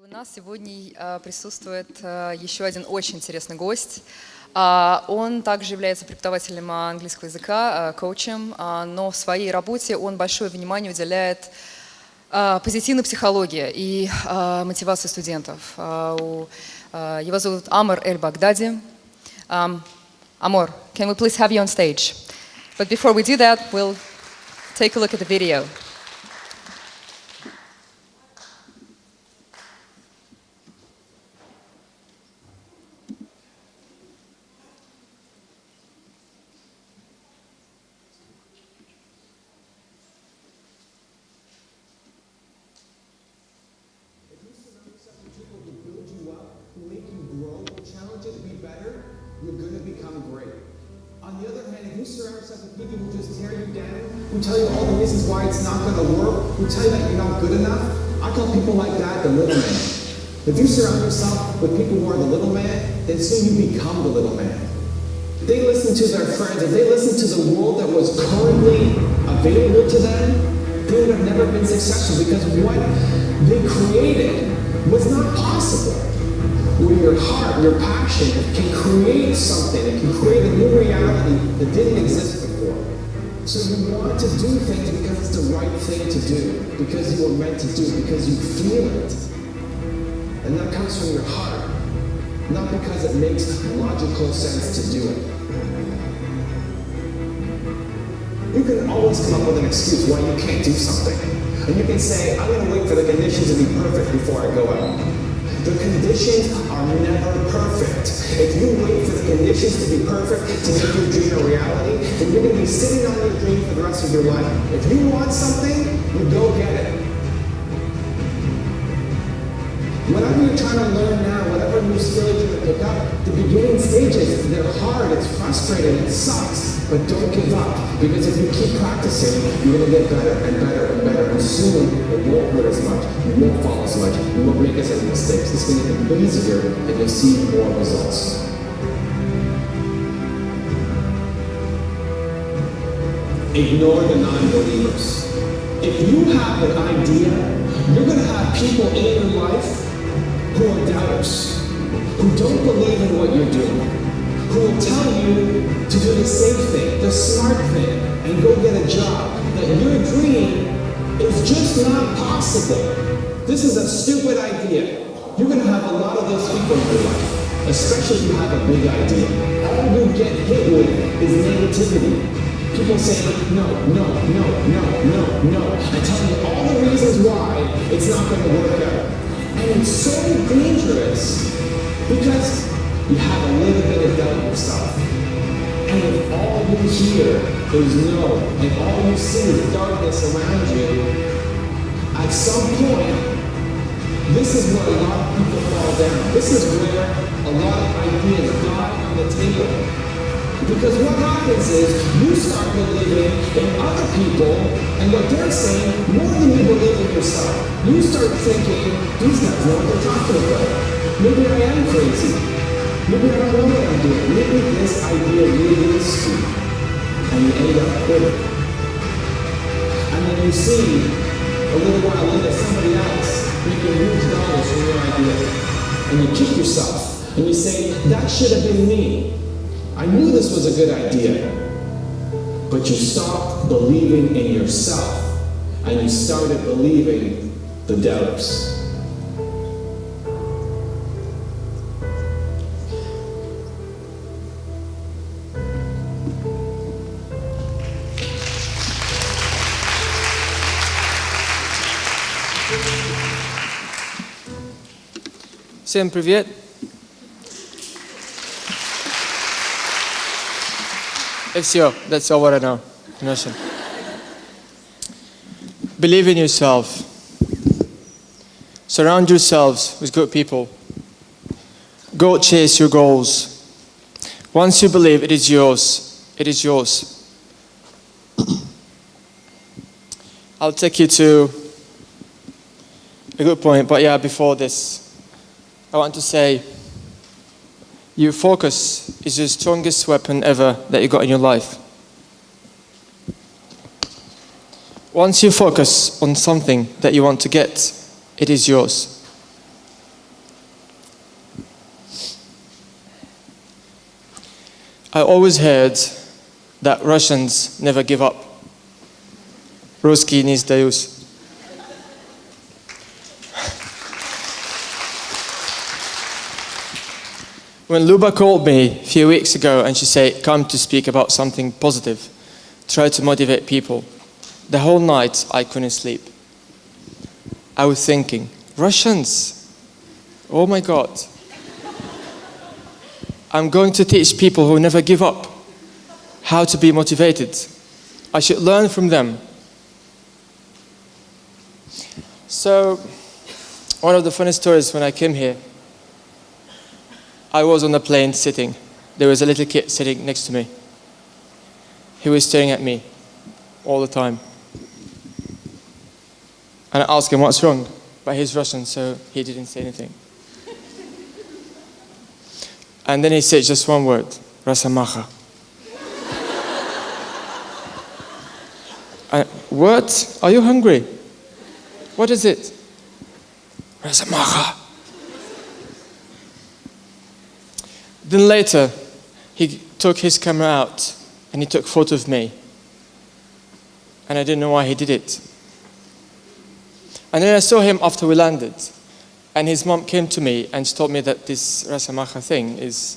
У нас сегодня присутствует еще один очень интересный гость. Он также является преподавателем английского языка, коучем, но в своей работе он большое внимание уделяет позитивной психологии и мотивации студентов. Его зовут Амр Эльбогдади. Amor, can we please have you on stage? But before we do that, we'll take a look at the video. You're going to become great. On the other hand, if you surround yourself with people who just tear you down, who tell you all the reasons why it's not going to work, who tell you that you're not good enough, I call people like that the little man. If you surround yourself with people who are the little man, then soon you become the little man. If they listen to their friends, if they listen to the world that was currently available to them, they would have never been successful because what they created was not possible. Where your heart, your passion can create something, it can create a new reality that didn't exist before. So you want to do things because it's the right thing to do, because you were meant to do, because you feel it. And that comes from your heart, not because it makes logical sense to do it. You can always come up with an excuse why you can't do something. And you can say, I'm going to wait for the conditions to be perfect before I go out. The conditions are never perfect. If you wait for the conditions to be perfect to make your dream a reality, then you're going to be sitting on your dream for the rest of your life. If you want something, you go get it. Whatever you're trying to learn now, whatever new skill you're going to pick up, the beginning stages, they're hard, it's frustrating, it sucks, but don't give up. Because if you keep practicing, you're going to get better and better and better, and soon it won't hurt as much, you won't fall as much, you won't make as many mistakes. It's going to get easier, and you'll see more results. Ignore the non-believers. If you have an idea, you're going to have people in your life who are doubters, who don't believe in what you're doing, who will tell you to do the safe thing, the smart thing, and go get a job, that your dream is just not possible. This is a stupid idea. You're going to have a lot of those people in your life, especially if you have a big idea. All you get hit with is negativity. People say, no, no, no, no, no, no, and tell you all the reasons why it's not going to work out. And it's so dangerous because you have a little bit of doubt in yourself. And if all you hear is no, and all you see is darkness around you, at some point, this is where a lot of people fall down. This is where a lot of ideas die on the table. Because what happens is, you start believing in other people and what they're saying more than you believe in yourself. You start thinking, these guys know what they're talking about. Maybe I am crazy. Maybe I don't know what I'm doing. Maybe this idea really is stupid. And you end up quitting. And then you see, a little while later, somebody else making huge dollars from your idea. And you kick yourself. And you say, that should have been me. I knew this was a good idea. But you stopped believing in yourself. And you started believing the doubters. Всем привет! И все, that's all what I know. Russian. Believe in yourself. Surround yourselves with good people. Go chase your goals. Once you believe it is yours, it is yours. I'll take you to a good point, but yeah, before this, I want to say, your focus is the strongest weapon ever that you got in your life. Once you focus on something that you want to get, it is yours. I always heard that Russians never give up. Русские не сдаются. When Luba called me a few weeks ago and she said, come to speak about something positive, try to motivate people, the whole night I couldn't sleep. I was thinking, Russians, oh my God. I'm going to teach people who never give up how to be motivated. I should learn from them. So, one of the funny stories when I came here, I was on the plane sitting. There was a little kid sitting next to me. He was staring at me all the time. And I asked him what's wrong, but he's Russian, so he didn't say anything. And then he said just one word, Rasamacha. What? Are you hungry? What is it? Rasamacha. Then later, he took his camera out and he took a photo of me. And I didn't know why he did it. And then I saw him after we landed. And his mom came to me and she told me that this Rasamacha thing is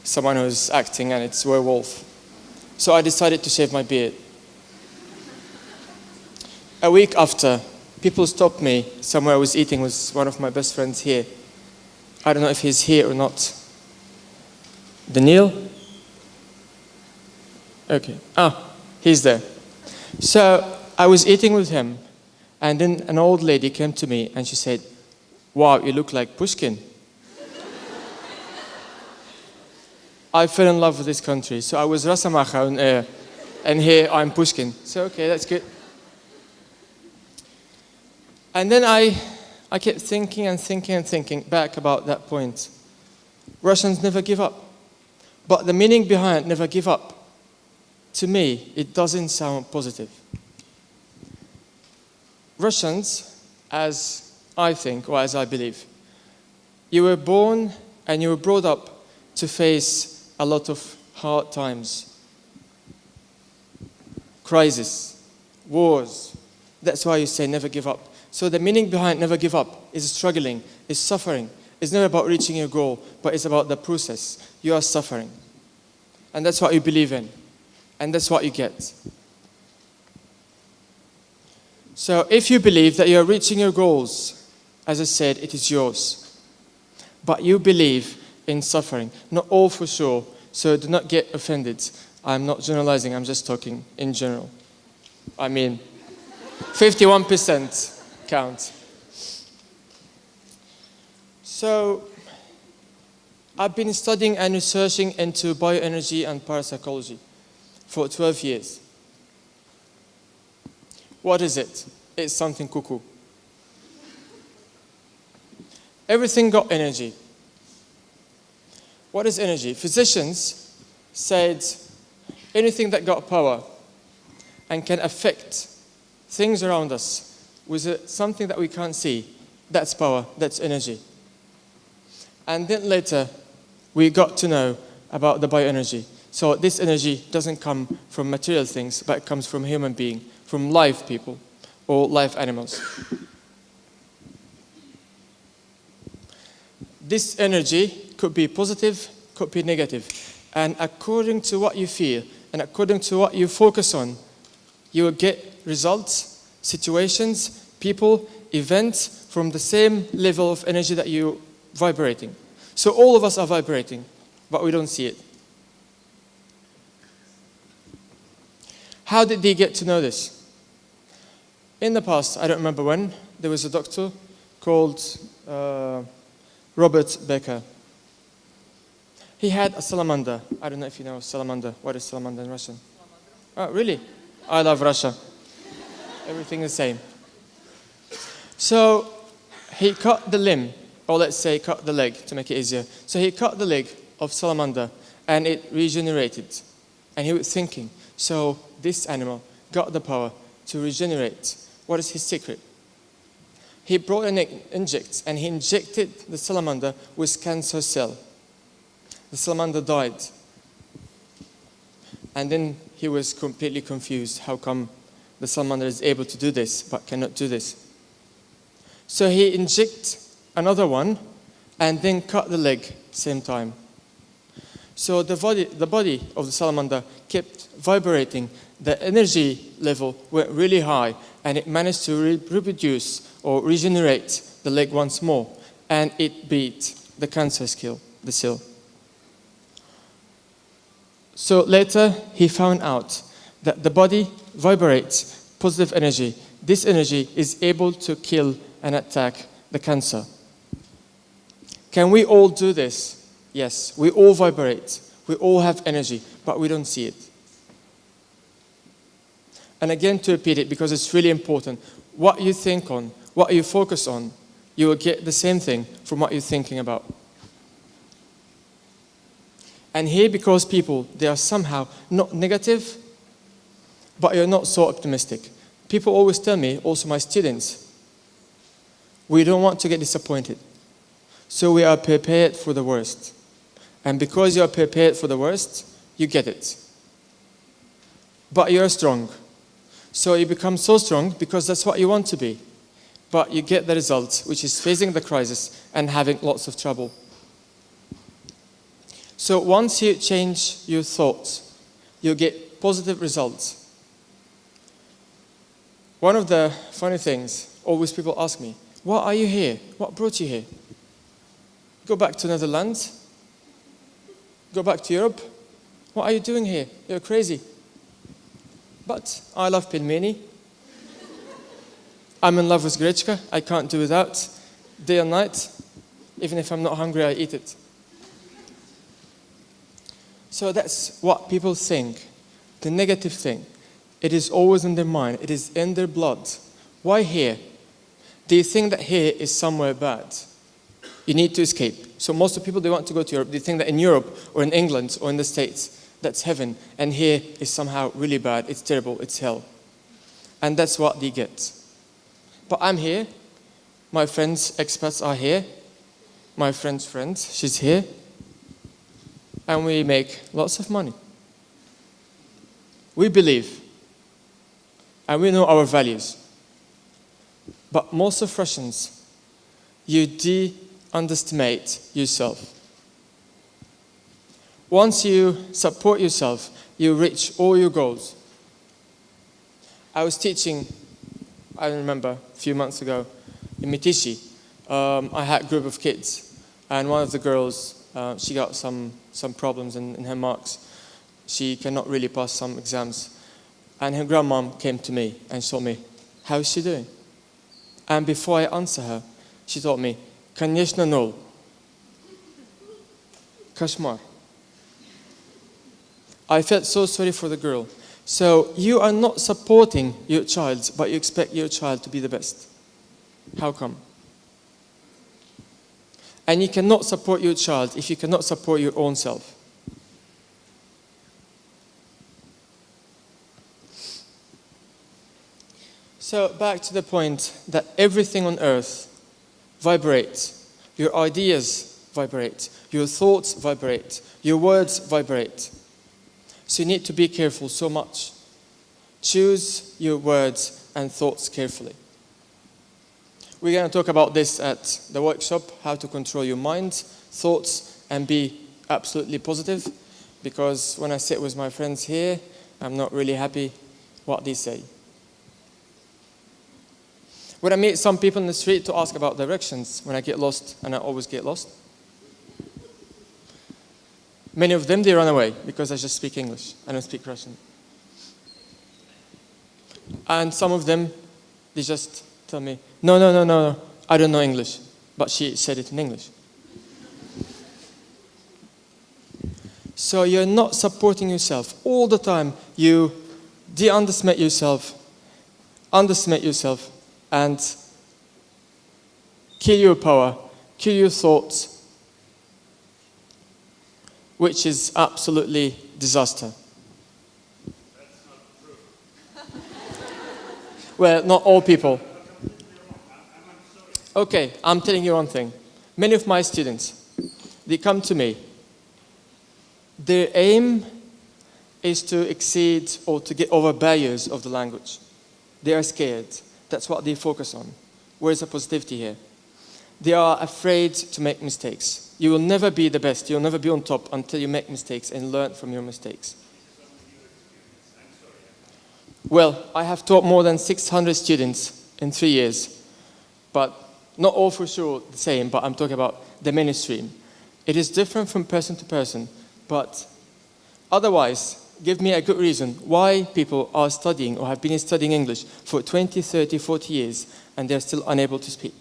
someone who's acting and it's a werewolf. So I decided to shave my beard. A week after, people stopped me somewhere I was eating with one of my best friends here. I don't know if he's here or not. Daniel? Okay. He's there. So I was eating with him, and then an old lady came to me and she said, wow, you look like Pushkin. I fell in love with this country. So I was Rasamacha on air, and here I'm Pushkin. So okay, that's good. And then I kept thinking and thinking and thinking back about that point. Russians never give up. But the meaning behind never give up, to me, it doesn't sound positive. Russians, as I think, or as I believe, you were born and you were brought up to face a lot of hard times. Crisis, wars. That's why you say never give up. So the meaning behind never give up is struggling, is suffering. It's never about reaching your goal, but it's about the process. You are suffering. And that's what you believe in. And that's what you get. So if you believe that you are reaching your goals, as I said, it is yours. But you believe in suffering. Not all for sure, so do not get offended. I'm not generalizing, I'm just talking in general. I mean, 51% count. So, I've been studying and researching into bioenergy and parapsychology for 12 years. What is it? It's something cuckoo. Everything got energy. What is energy? Physicians said anything that got power and can affect things around us with something that we can't see, that's power, that's energy. And then later, we got to know about the bioenergy. So this energy doesn't come from material things, but it comes from human being, from live people, or live animals. This energy could be positive, could be negative. And according to what you feel, and according to what you focus on, you will get results, situations, people, events from the same level of energy that you're vibrating. So all of us are vibrating, but we don't see it. How did they get to know this? In the past, I don't remember when, there was a doctor called Robert Becker. He had a salamander. I don't know if you know salamander. What is salamander in Russian? Oh, really? I love Russia. Everything is the same. So he cut the limb, or let's say cut the leg to make it easier. So he cut the leg of salamander and it regenerated. And he was thinking, so this animal got the power to regenerate. What is his secret? He brought an inject and he injected the salamander with cancer cell. The salamander died. And then he was completely confused. How come the salamander is able to do this but cannot do this? So he injected another one and then cut the leg same time. So the body of the salamander kept vibrating. The energy level went really high, and it managed to reproduce or regenerate the leg once more, and it beat the cancer cell. So later he found out that the body vibrates positive energy. This energy is able to kill and attack the cancer. Can we all do this? Yes, we all vibrate. We all have energy, but we don't see it. And again, to repeat it, because it's really important, what you think on, what you focus on, you will get the same thing from what you're thinking about. And here, because people, they are somehow not negative, but you're not so optimistic. People always tell me, also my students, we don't want to get disappointed. So we are prepared for the worst. And because you are prepared for the worst, you get it. But you're strong. So you become so strong because that's what you want to be. But you get the result, which is facing the crisis and having lots of trouble. So once you change your thoughts, you get positive results. One of the funny things, always people ask me, why are you here? What brought you here? Go back to Netherlands? Go back to Europe? What are you doing here? You're crazy. But I love pelmeni. I'm in love with grechka. I can't do without. Day and night. Even if I'm not hungry, I eat it. So that's what people think. The negative thing. It is always in their mind. It is in their blood. Why here? Do you think that here is somewhere bad? You need to escape. So most of the people, they want to go to Europe. They think that in Europe or in England or in the States, that's heaven. And here is somehow really bad. It's terrible. It's hell. And that's what they get. But I'm here. My friends, expats are here. My friend's friend, she's here. And we make lots of money. We believe. And we know our values. But most of Russians, you underestimate yourself. Once you support yourself, you reach all your goals. I was teaching, I remember, a few months ago in Mitishi. I had a group of kids, and one of the girls, she got some problems in her marks. She cannot really pass some exams. And her grandmom came to me and told me, how is she doing? And before I answer her, she told me, Конечно, nol. Kashmar. I felt so sorry for the girl. So you are not supporting your child, but you expect your child to be the best. How come? And you cannot support your child if you cannot support your own self. So back to the point that everything on earth vibrates. Your ideas vibrate. Your thoughts vibrate. Your words vibrate. So you need to be careful so much. Choose your words and thoughts carefully. We're going to talk about this at the workshop, how to control your mind, thoughts, and be absolutely positive. Because when I sit with my friends here, I'm not really happy what they say. When I meet some people in the street to ask about directions, when I get lost, and I always get lost, many of them, they run away because I just speak English. I don't speak Russian. And some of them, they just tell me, no, I don't know English. But she said it in English. So you're not supporting yourself. All the time, you underestimate yourself, and kill your power, kill your thoughts, which is absolutely disaster. That's not true. Well, not all people. Okay, I'm telling you one thing. Many of my students, they come to me. Their aim is to exceed or to get over barriers of the language. They are scared. That's what they focus on. Where's the positivity here? They are afraid to make mistakes. You will never be the best. You'll never be on top until you make mistakes and learn from your mistakes. Well, I have taught more than 600 students in 3 years, but not all for sure the same, but I'm talking about the mainstream. It is different from person to person, but otherwise, give me a good reason why people are studying or have been studying English for 20, 30, 40 years and they're still unable to speak.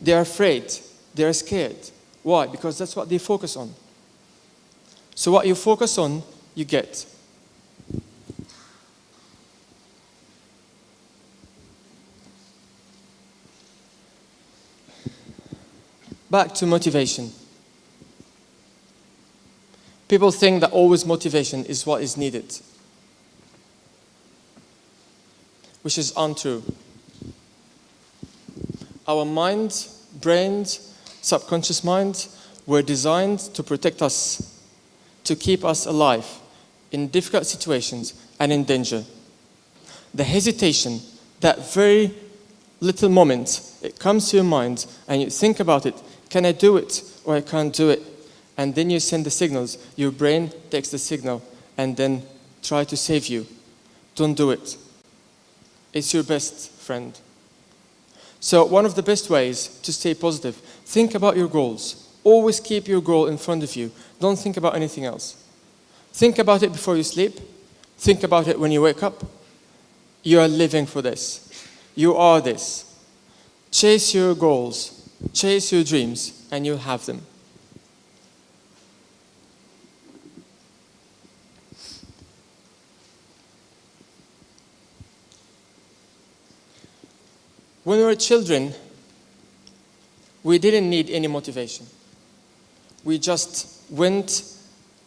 They're afraid, they're scared. Why? Because that's what they focus on. So what you focus on, you get. Back to motivation. People think that always motivation is what is needed, which is untrue. Our mind, brains, subconscious mind were designed to protect us, to keep us alive in difficult situations and in danger. The hesitation, that very little moment, it comes to your mind and you think about it, can I do it or I can't do it? And then you send the signals. Your brain takes the signal and then try to save you. Don't do it. It's your best friend. So one of the best ways to stay positive, think about your goals. Always keep your goal in front of you. Don't think about anything else. Think about it before you sleep. Think about it when you wake up. You are living for this. You are this. Chase your goals. Chase your dreams and you'll have them. When we were children, we didn't need any motivation. We just went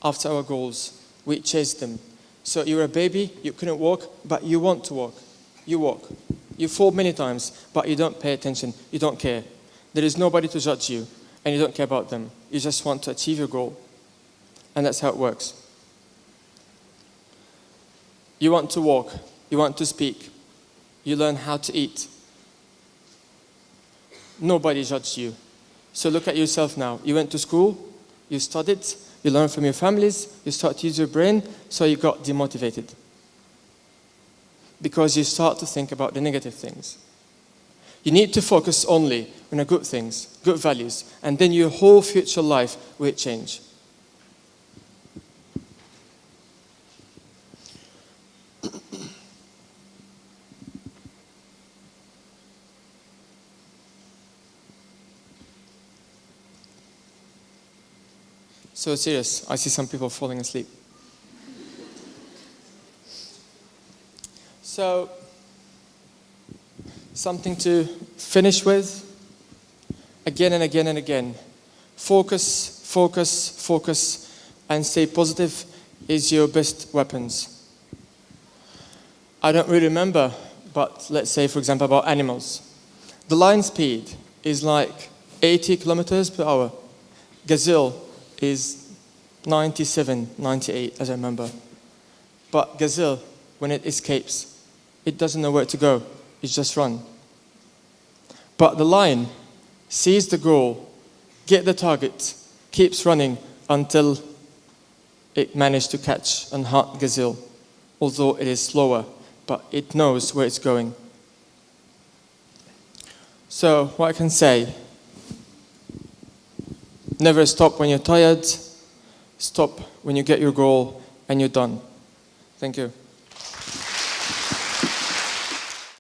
after our goals. We chased them. So you were a baby, you couldn't walk, but you want to walk. You walk. You fall many times, but you don't pay attention. You don't care. There is nobody to judge you, and you don't care about them. You just want to achieve your goal. And that's how it works. You want to walk. You want to speak. You learn how to eat. Nobody judged you. So look at yourself now. You went to school, you studied, you learned from your families, you start to use your brain, so you got demotivated. Because you start to think about the negative things. You need to focus only on the good things, good values, and then your whole future life will change. So serious, I see some people falling asleep. So, something to finish with, again and again and again. Focus, focus, focus, and stay positive is your best weapons. I don't really remember, but let's say, for example, about animals. The lion speed is like 80 kilometers per hour. Gazelle is 97, 98, as I remember. But gazelle, when it escapes, it doesn't know where to go. It just runs. But the lion sees the goal, gets the target, keeps running until it managed to catch and hunt gazelle, although it is slower, but it knows where it's going. So, what I can say, never stop when you're tired. Stop when you get your goal and you're done. Thank you.